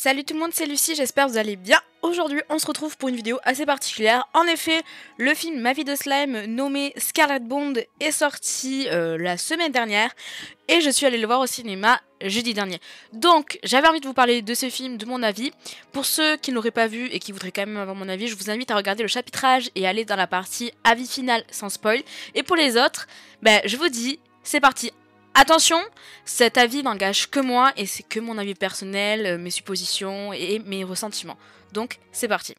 Salut tout le monde, c'est Lucie, j'espère que vous allez bien. Aujourd'hui, on se retrouve pour une vidéo assez particulière. En effet, le film Ma vie de slime, nommé Scarlet Bond, est sorti la semaine dernière. Et je suis allée le voir au cinéma jeudi dernier. Donc, j'avais envie de vous parler de ce film, de mon avis. Pour ceux qui ne l'auraient pas vu et qui voudraient quand même avoir mon avis, je vous invite à regarder le chapitrage et aller dans la partie avis final sans spoil. Et pour les autres, je vous dis, c'est parti. Attention, cet avis n'engage que moi et c'est que mon avis personnel, mes suppositions et mes ressentiments. Donc, c'est parti.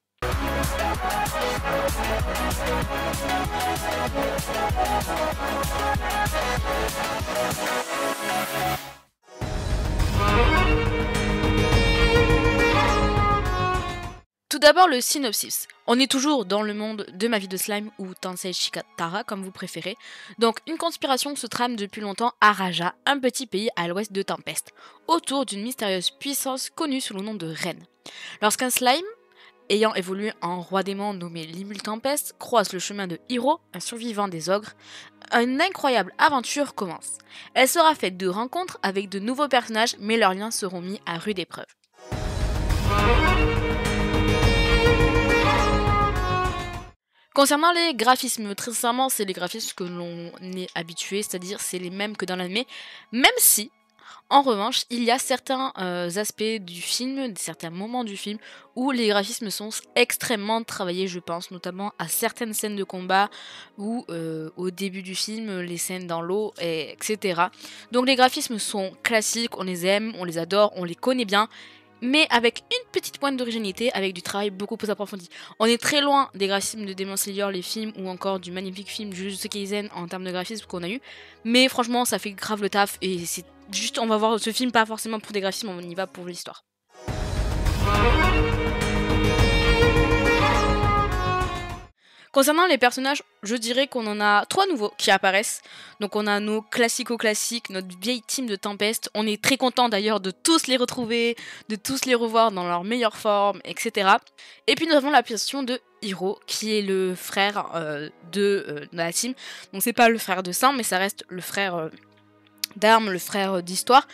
Tout d'abord le synopsis. On est toujours dans le monde de Ma vie de slime ou Tensei Shikatara comme vous préférez. Donc une conspiration se trame depuis longtemps à Raja, un petit pays à l'ouest de Tempest, autour d'une mystérieuse puissance connue sous le nom de Reine. Lorsqu'un slime, ayant évolué en roi démon nommé Limul Tempest, croise le chemin de Hiro, un survivant des ogres, une incroyable aventure commence. Elle sera faite de rencontres avec de nouveaux personnages, mais leurs liens seront mis à rude épreuve. Concernant les graphismes, très sincèrement, c'est les graphismes que l'on est habitué, c'est-à-dire c'est les mêmes que dans l'anime, même si, en revanche, il y a certains aspects du film, certains moments du film, où les graphismes sont extrêmement travaillés, je pense, notamment à certaines scènes de combat, ou au début du film, les scènes dans l'eau, etc. Donc les graphismes sont classiques, on les aime, on les adore, on les connaît bien, mais avec une petite pointe d'originalité, avec du travail beaucoup plus approfondi. On est très loin des graphismes de Demon Slayer, les films, ou encore du magnifique film Jujutsu Kaisen en termes de graphisme qu'on a eu, mais franchement ça fait grave le taf, et c'est juste, on va voir ce film pas forcément pour des graphismes, on y va pour l'histoire. Concernant les personnages, je dirais qu'on en a 3 nouveaux qui apparaissent. Donc on a nos classico-classiques, notre vieille team de Tempest. On est très content d'ailleurs de tous les retrouver, de tous les revoir dans leur meilleure forme, etc. Et puis nous avons l'apparition de Hiro, qui est le frère de la team. Donc c'est pas le frère de sang, mais ça reste le frère d'armes, le frère d'histoire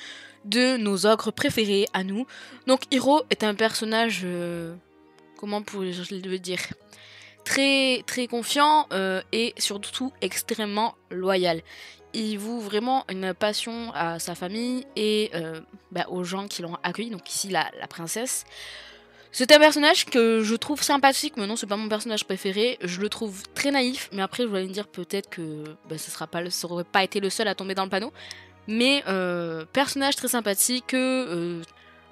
de nos ogres préférés à nous. Donc Hiro est un personnage, comment pourrais-je le dire, très très confiant et surtout extrêmement loyal. Il voue vraiment une passion à sa famille et aux gens qui l'ont accueilli, donc ici la princesse. C'est un personnage que je trouve sympathique, mais non, c'est pas mon personnage préféré. Je le trouve très naïf, mais après, je voulais me dire peut-être que ça aurait pas été le seul à tomber dans le panneau. Mais personnage très sympathique.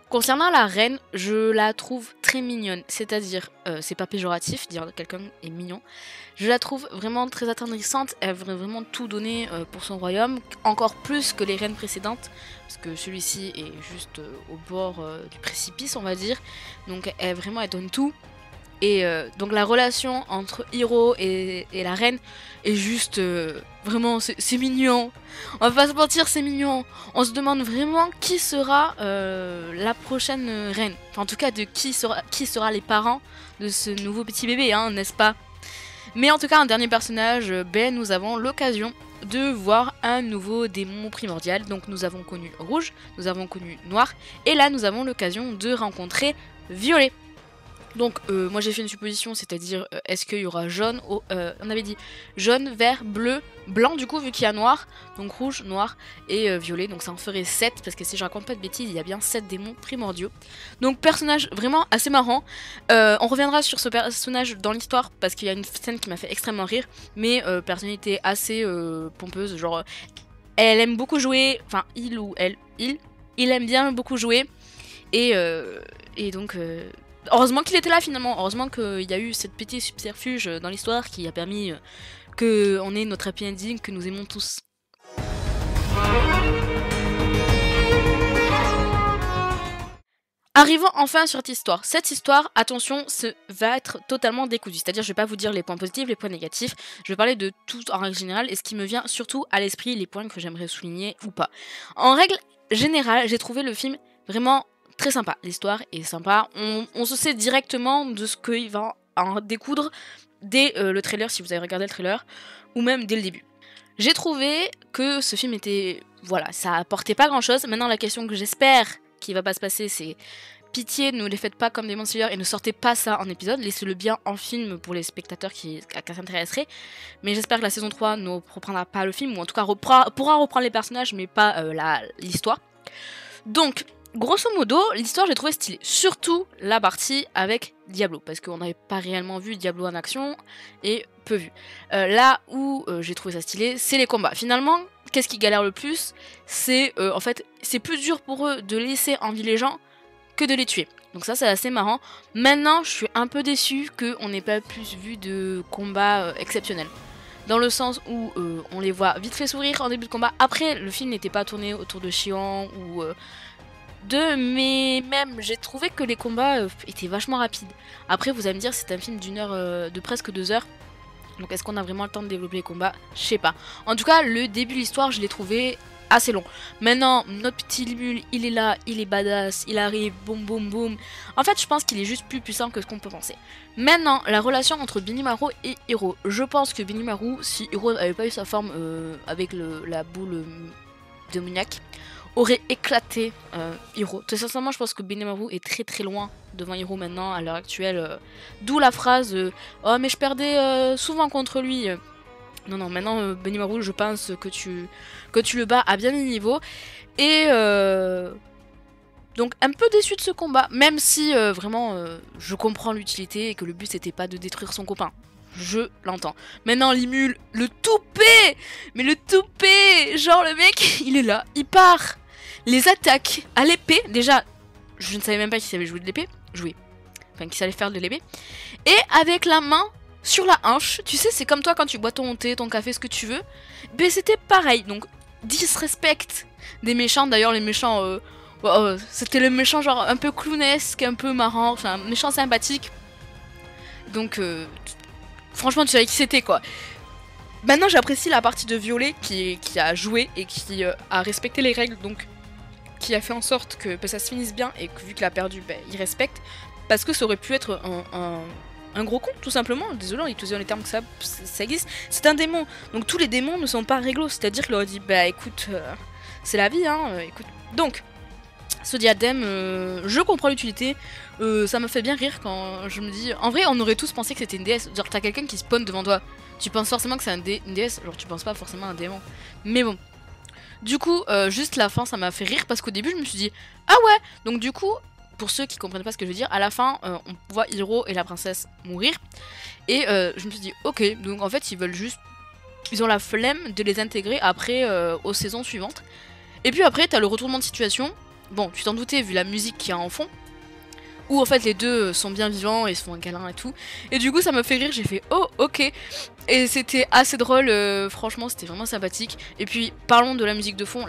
Concernant la reine, je la trouve très mignonne. C'est-à-dire, c'est pas péjoratif, dire que quelqu'un est mignon. Je la trouve vraiment très attendrissante. Elle veut vraiment tout donner pour son royaume, encore plus que les reines précédentes, parce que celui-ci est juste au bord du précipice, on va dire. Donc elle donne tout. Et donc la relation entre Hiro et la reine est juste vraiment, c'est mignon. On va pas se mentir, c'est mignon. On se demande vraiment qui sera la prochaine reine. Enfin, en tout cas, de qui sera les parents de ce nouveau petit bébé, hein, n'est-ce pas? Mais en tout cas, un dernier personnage, nous avons l'occasion de voir un nouveau démon primordial. Donc nous avons connu Rouge, nous avons connu Noir, et là nous avons l'occasion de rencontrer Violet. Donc moi j'ai fait une supposition, c'est-à-dire est-ce qu'il y aura jaune, on avait dit jaune, vert, bleu, blanc du coup vu qu'il y a noir, donc rouge, noir et violet, donc ça en ferait 7 parce que si je raconte pas de bêtises il y a bien 7 démons primordiaux. Donc personnage vraiment assez marrant, on reviendra sur ce personnage dans l'histoire parce qu'il y a une scène qui m'a fait extrêmement rire, mais personnalité assez pompeuse, genre elle aime beaucoup jouer, enfin il aime bien beaucoup jouer et donc... heureusement qu'il était là finalement, heureusement qu'il y a eu cette petite subterfuge dans l'histoire qui a permis qu'on ait notre happy ending que nous aimons tous. Arrivons enfin sur cette histoire. Cette histoire, attention, va être totalement décousue. C'est-à-dire, je vais pas vous dire les points positifs, les points négatifs. Je vais parler de tout en règle générale et ce qui me vient surtout à l'esprit, les points que j'aimerais souligner ou pas. En règle générale, j'ai trouvé le film vraiment très sympa, l'histoire est sympa, on se sait directement de ce qu'il va en découdre dès le trailer, si vous avez regardé le trailer, ou même dès le début. J'ai trouvé que ce film était... Voilà, ça apportait pas grand chose. Maintenant la question que j'espère qu'il va pas se passer, c'est pitié, ne les faites pas comme Demon Slayer et ne sortez pas ça en épisode, laissez-le bien en film pour les spectateurs qui s'intéresseraient. Mais j'espère que la saison 3 ne reprendra pas le film, ou en tout cas pourra reprendre les personnages, mais pas l'histoire. Donc, grosso modo, l'histoire j'ai trouvé stylée, surtout la partie avec Diablo, parce qu'on n'avait pas réellement vu Diablo en action, et peu vu. Là où j'ai trouvé ça stylé, c'est les combats. Finalement, qu'est-ce qui galère le plus? C'est en fait, c'est plus dur pour eux de laisser en vie les gens que de les tuer. Donc ça c'est assez marrant. Maintenant je suis un peu déçue qu'on n'ait pas plus vu de combats exceptionnels. Dans le sens où on les voit vite fait sourire en début de combat. Après le film n'était pas tourné autour de Xian ou mais même j'ai trouvé que les combats étaient vachement rapides. Après vous allez me dire c'est un film d'une heure, de presque 2 heures. Donc est-ce qu'on a vraiment le temps de développer les combats? Je sais pas. En tout cas le début de l'histoire je l'ai trouvé assez long. Maintenant, notre petit Limul, il est là, il est badass, il arrive, boum boum boum. En fait, je pense qu'il est juste plus puissant que ce qu'on peut penser. Maintenant, la relation entre Benimaru et Hiro. Je pense que Benimaru, si Hiro n'avait pas eu sa forme avec la boule démoniaque, aurait éclaté Hiro. Très sincèrement, je pense que Benimaru est très très loin devant Hiro maintenant, à l'heure actuelle. D'où la phrase oh mais je perdais souvent contre lui ». Non, maintenant, Benimaru, je pense que tu le bats à bien des niveaux. Et donc, un peu déçu de ce combat, même si vraiment, je comprends l'utilité et que le but, c'était pas de détruire son copain. Je l'entends. Maintenant, Limul, le toupet! Mais le toupet! Genre, le mec, il est là, il part. Les attaques à l'épée, déjà, je ne savais même pas qu'il savait jouer de l'épée. Enfin, qu'il savait faire de l'épée. Et avec la main sur la hanche, tu sais, c'est comme toi quand tu bois ton thé, ton café, ce que tu veux. Ben c'était pareil, donc disrespect des méchants. D'ailleurs, les méchants, c'était le méchant genre un peu clownesque, un peu marrant, enfin méchant sympathique. Donc, franchement, tu savais qui c'était quoi. Maintenant, j'apprécie la partie de Violet qui a joué et qui a respecté les règles, donc qui a fait en sorte que ça se finisse bien et que vu qu'il a perdu, ben, il respecte. Parce que ça aurait pu être un gros con, tout simplement. Désolé, on utilise les termes que ça existe. C'est un démon. Donc tous les démons ne sont pas réglo. C'est-à-dire qu'il aurait dit, bah écoute, c'est la vie, hein, écoute. Donc, ce diadème, je comprends l'utilité. Ça me fait bien rire quand je me dis... En vrai, on aurait tous pensé que c'était une déesse. Genre, t'as quelqu'un qui spawn devant toi. Tu penses forcément que c'est une déesse. Genre, tu penses pas forcément à un démon. Mais bon. Du coup, juste la fin, ça m'a fait rire. Parce qu'au début, je me suis dit, ah ouais. Donc du coup... Pour ceux qui comprennent pas ce que je veux dire, à la fin, on voit Hiro et la princesse mourir. Et je me suis dit, ok, donc en fait, ils veulent juste... Ils ont la flemme de les intégrer après aux saisons suivantes. Et puis après, t'as le retournement de situation. Bon, tu t'en doutais vu la musique qu'il y a en fond. Où en fait les deux sont bien vivants et se font un câlin et tout. Et du coup ça m'a fait rire, j'ai fait oh ok. Et c'était assez drôle, franchement c'était vraiment sympathique. Et puis parlons de la musique de fond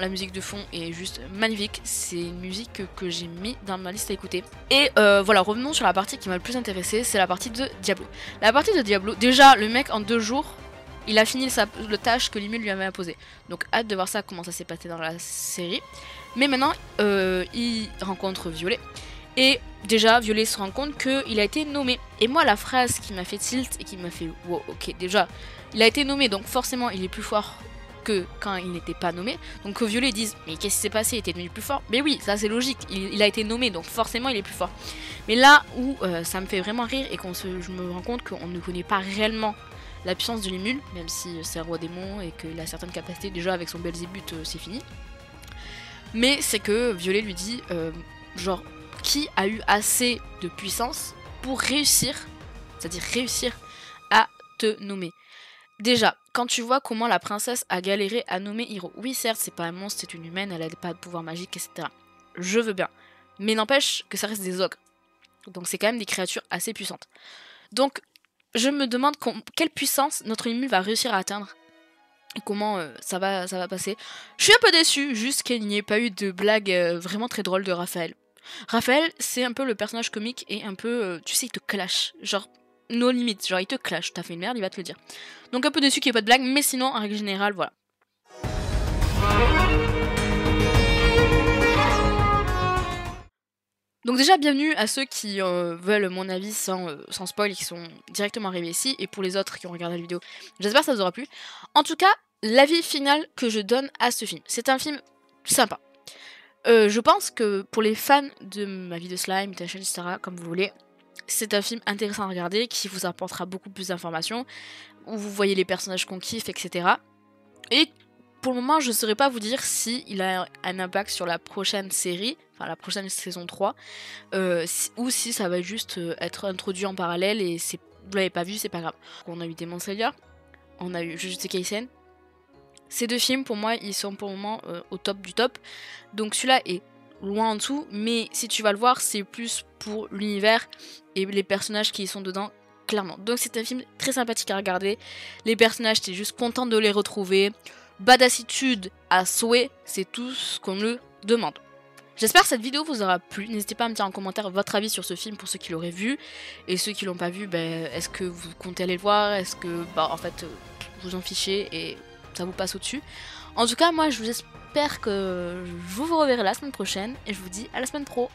est juste magnifique. C'est une musique que j'ai mis dans ma liste à écouter. Et voilà, revenons sur la partie qui m'a le plus intéressé, c'est la partie de Diablo. La partie de Diablo, déjà le mec en 2 jours, il a fini le tâche que Limul lui avait imposé. Donc hâte de voir ça, comment ça s'est passé dans la série. Mais maintenant, il rencontre Violet. Et déjà, Violet se rend compte qu'il a été nommé. Et moi, la phrase qui m'a fait tilt et qui m'a fait wow, ok, déjà, il a été nommé, donc forcément, il est plus fort que quand il n'était pas nommé. Donc que Violet dise, mais qu'est-ce qui s'est passé? Il était devenu plus fort? Mais oui, ça c'est logique, il a été nommé, donc forcément, il est plus fort. Mais là où ça me fait vraiment rire et je me rends compte qu'on ne connaît pas réellement la puissance de Limul, même si c'est un roi démon et qu'il a certaines capacités, déjà avec son Belzébuth, c'est fini. Mais c'est que Violet lui dit, genre, qui a eu assez de puissance pour réussir, c'est-à-dire réussir à te nommer. Déjà, quand tu vois comment la princesse a galéré à nommer Hiro, oui certes c'est pas un monstre, c'est une humaine, elle a pas de pouvoir magique, etc. Je veux bien, mais n'empêche que ça reste des ogres, donc c'est quand même des créatures assez puissantes. Donc je me demande quelle puissance notre Limul va réussir à atteindre. Comment ça va passer. Je suis un peu déçue, juste qu'il n'y ait pas eu de blague vraiment très drôle de Raphaël. Raphaël, c'est un peu le personnage comique et un peu, tu sais, il te clash. Genre, no limite, genre il te clash. T'as fait une merde, il va te le dire. Donc un peu déçu qu'il n'y ait pas de blague, mais sinon, en règle générale, voilà. Donc déjà, bienvenue à ceux qui veulent mon avis sans spoil et qui sont directement arrivés ici. Et pour les autres qui ont regardé la vidéo, j'espère que ça vous aura plu. En tout cas, l'avis final que je donne à ce film. C'est un film sympa. Je pense que pour les fans de Ma vie de slime, Tension, etc., comme vous voulez, c'est un film intéressant à regarder qui vous apportera beaucoup plus d'informations, où vous voyez les personnages qu'on kiffe, etc. Et pour le moment, je ne saurais pas vous dire si il a un impact sur la prochaine série, enfin la prochaine saison 3, ou si ça va juste être introduit en parallèle et vous l'avez pas vu, c'est pas grave. On a eu Demon Slayer, on a eu Jujutsu Kaisen. Ces deux films, pour moi, ils sont pour le moment au top du top. Donc celui-là est loin en dessous, mais si tu vas le voir, c'est plus pour l'univers et les personnages qui y sont dedans, clairement. Donc c'est un film très sympathique à regarder. Les personnages, t'es juste content de les retrouver. Badassitude à souhait, c'est tout ce qu'on le demande. J'espère que cette vidéo vous aura plu. N'hésitez pas à me dire en commentaire votre avis sur ce film pour ceux qui l'auraient vu. Et ceux qui l'ont pas vu, est-ce que vous comptez aller le voir? Est-ce que, en fait, vous en fichez et ça vous passe au-dessus? En tout cas, moi, je vous espère que je vous reverrai la semaine prochaine. Et je vous dis à la semaine pro.